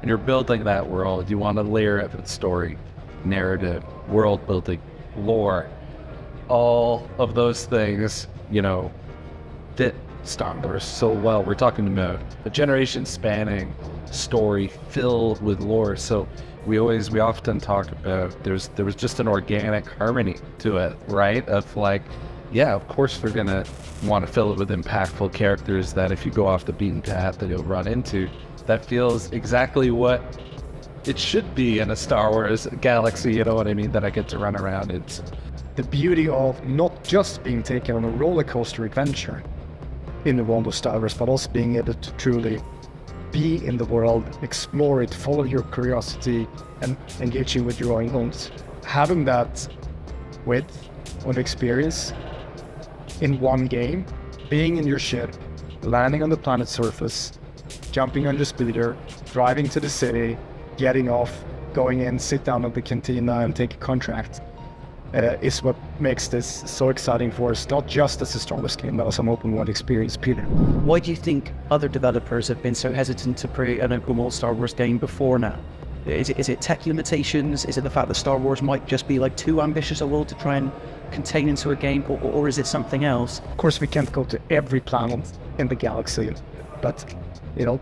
and you're building that world, you want to layer it with story, narrative, world building, lore, all of those things, fit Star Wars so well. We're talking about a generation spanning story filled with lore. So we often talk about there was just an organic harmony to it, right? Of like, yeah, of course we're gonna want to fill it with impactful characters that if you go off the beaten path that you'll run into. That feels exactly what it should be in a Star Wars galaxy, you know what I mean? That I get to run around. It's the beauty of not just being taken on a roller coaster adventure in the world of Star Wars, but also being able to truly be in the world, explore it, follow your curiosity, and engaging with your own homes. Having that width of experience in one game, being in your ship, landing on the planet's surface, jumping on the speeder, driving to the city, getting off, going in, sit down at the cantina and take a contract, is what makes this so exciting for us, not just as a Star Wars game, but as an open world experience, Peter. Why do you think other developers have been so hesitant to create an open world Star Wars game before now? Is it tech limitations? Is it the fact that Star Wars might just be like too ambitious a world to try and contain into a game, or is it something else? Of course, we can't go to every planet in the galaxy, but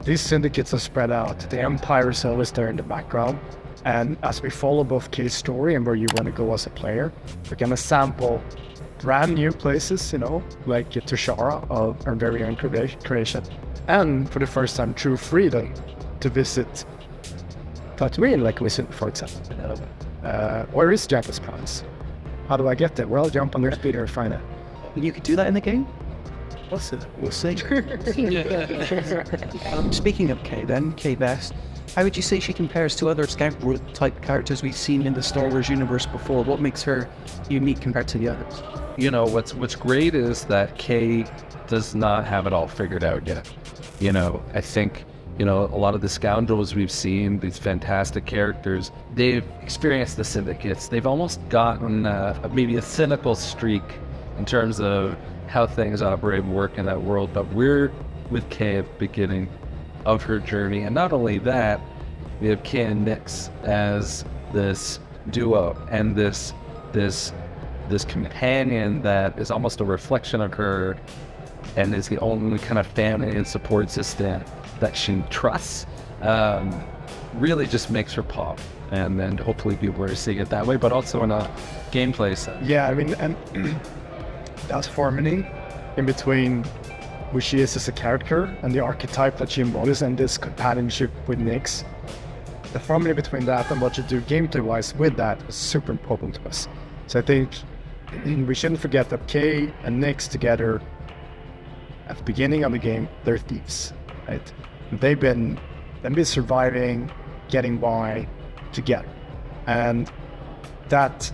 these syndicates are spread out. The Empire is always there in the background. And as we follow both Kay's story and where you want to go as a player, we're going to sample brand new places, like Tushara of our very own creation. And for the first time, true freedom to visit Tatooine, like we said, for example. Where is Jabba's palace? How do I get there? Well, jump on their speeder and find it. You could do that in the game? What's it? We'll see. Speaking of Kay then, Kay Best, how would you say she compares to other scoundrel type characters we've seen in the Star Wars universe before? What makes her unique compared to the others? What's great is that Kay does not have it all figured out yet. I think, a lot of the scoundrels we've seen, these fantastic characters, they've experienced the syndicates. They've almost gotten maybe a cynical streak in terms of how things operate and work in that world. But we're with Kay at the beginning of her journey. And not only that, we have Kay and Nix as this duo and this companion that is almost a reflection of her and is the only kind of family and support system that she trusts. Really just makes her pop. And then hopefully people are seeing it that way, but also in a gameplay sense. Yeah, I mean, and that harmony in between who she is as a character and the archetype that she embodies and this companionship with Nix. The harmony between that and what you do gameplay-wise with that is super important to us. So I think we shouldn't forget that Kay and Nix together at the beginning of the game, they're thieves, right? They've been surviving, getting by together. And that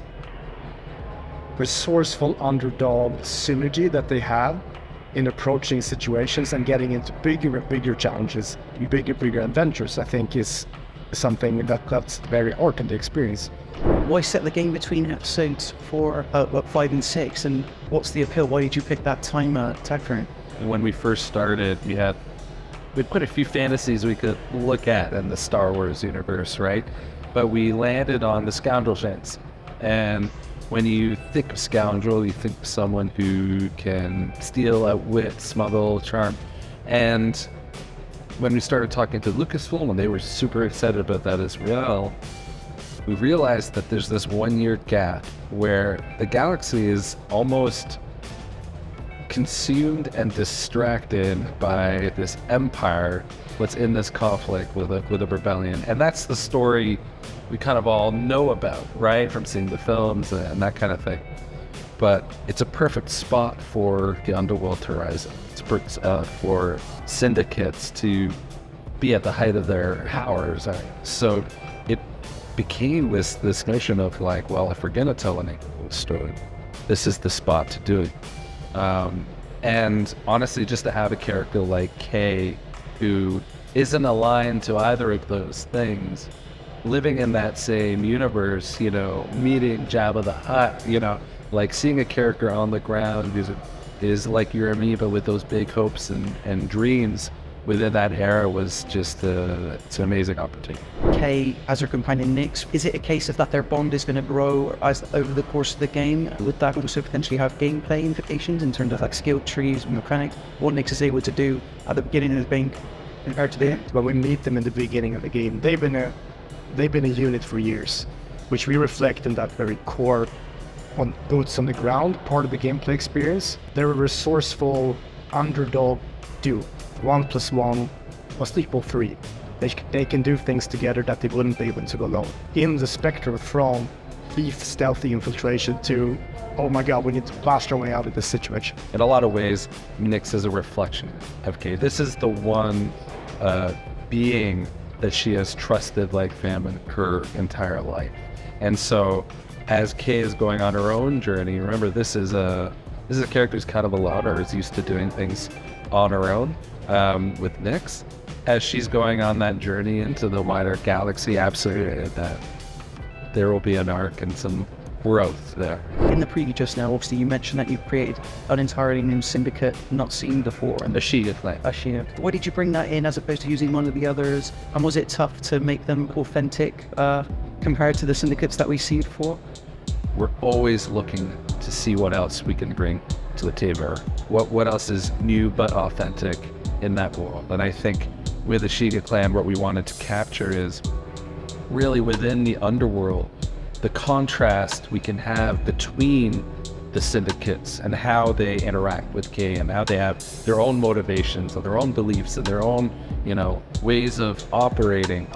resourceful underdog synergy that they have in approaching situations and getting into bigger and bigger challenges, bigger adventures, I think is something that's very art in the experience. Why set the game between episodes 5 and 6, and what's the appeal? Why did you pick that time frame? When we first started, we had quite a few fantasies we could look at in the Star Wars universe, right? But we landed on the scoundrel gens. And when you think of scoundrel, you think of someone who can steal, outwit, smuggle, charm. And when we started talking to Lucasfilm, and they were super excited about that as well, we realized that there's this 1 year gap where the galaxy is almost consumed and distracted by this empire, what's in this conflict with a rebellion. And that's the story we kind of all know about, right? From seeing the films and that kind of thing. But it's a perfect spot for the underworld horizon. It's perfect for syndicates to be at the height of their powers. So it became this mission of like, well, if we're going to tell an equal story, this is the spot to do it. And honestly, just to have a character like Kay, who isn't aligned to either of those things, living in that same universe, meeting Jabba the Hutt, like seeing a character on the ground who is like your amoeba with those big hopes and dreams, within that era was just it's an amazing opportunity. Kay as her companion Nix, is it a case of that their bond is going to grow as over the course of the game? Would that also potentially have gameplay implications in terms of like skill trees, mechanics, what Nix is able to do at the beginning of the game compared to the end? When we meet them in the beginning of the game, they've been a unit for years, which we reflect in that very core, on boots on the ground part of the gameplay experience. They're a resourceful underdog duo. 1 + 1 must equal 3. They can do things together that they wouldn't be able to alone. In the spectrum from beef stealthy infiltration to, oh my god, we need to blast our way out of this situation. In a lot of ways, Nix is a reflection of Kay. This is the one being that she has trusted like famine her entire life. And so as Kay is going on her own journey, remember this is a character who's kind of a loner, is used to doing things on her own with Nix. As she's going on that journey into the wider galaxy, absolutely that there will be an arc and some growth there. In the preview just now, obviously you mentioned that you've created an entirely new syndicate not seen before. And the Shia clan. Why did you bring that in as opposed to using one of the others? And was it tough to make them authentic compared to the syndicates that we've seen before? We're always looking to see what else we can bring to the table. What else is new but authentic in that world? And I think with the Shia clan, what we wanted to capture is really within the underworld, the contrast we can have between the syndicates and how they interact with Kay and how they have their own motivations and their own beliefs and their own, ways of operating.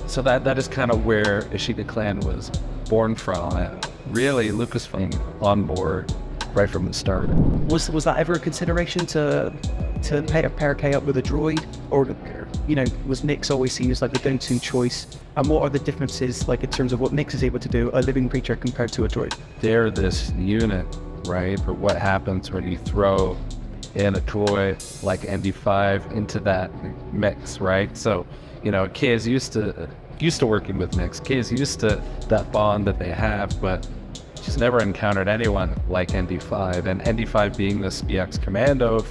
So that is kind of where Ishida clan was born from. And really, Lucasfilm on board right from the start. Was that ever a consideration to pair Kay up with a droid, or was Nix always seen as like the go-to choice? And what are the differences like in terms of what Nix is able to do, a living creature compared to a droid? They're this unit, right? For what happens when you throw in a droid like ND5 into that mix, right? So, Kay is used to working with Nix. Kay is used to that bond that they have, but she's never encountered anyone like ND5. And ND5 being this BX commando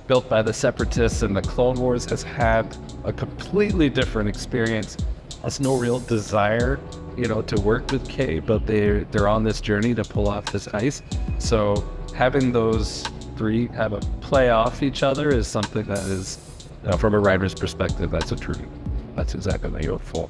built by the Separatists in the Clone Wars has had a completely different experience. Has no real desire, to work with Kay, but they're on this journey to pull off this heist. So having those three have a play off each other is something that is, from a writer's perspective, that's exactly what you're for.